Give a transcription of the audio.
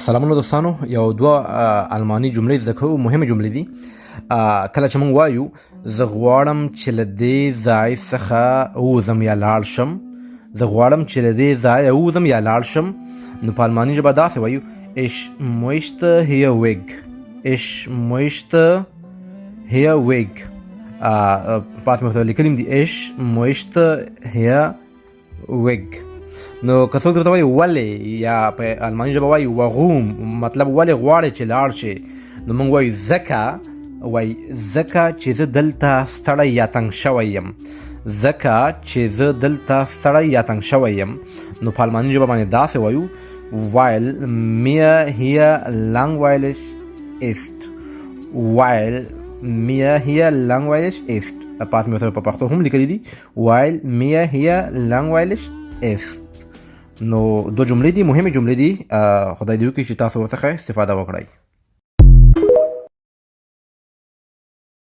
سلامونه دوستانو، یو دوه الماني جملې زده کوو. مهمه جملې دي. کله چې موږ وایو زه غواړم چې له دې ځای څخه ووځم یا لاړ شم، زه غواړم چې له دې ځایه ووځم یا لاړ شم، نو په الماني ژبه داسې وایو Ich möchte hier weg. Ich möchte hier weg. پاتې مې ورته لیکلي دي Ich möchte hier weg. نو که څوک درته وایي ولې، یا په الماني ژبه وایي warum، مطلب ولې غواړې چې لاړ شې، نو موږ وایو ځکه چې زه دلته ستړی یا تنګ شوی یم. ځکه چې زه دلته ستړی یا تنګ شوی یم، نو په الماني ژبه باندې داسې وایو weil mir hier langweilig ist. weil mir hier langweilig ist. پاتې مې ورته په پښتو هم لیکلي دي weil mir hier langweilig ist. نو دو جملې دي، مهمه جملې دي. خدای دې وکړي چې تاسو ورڅخه استفاده وکړئ.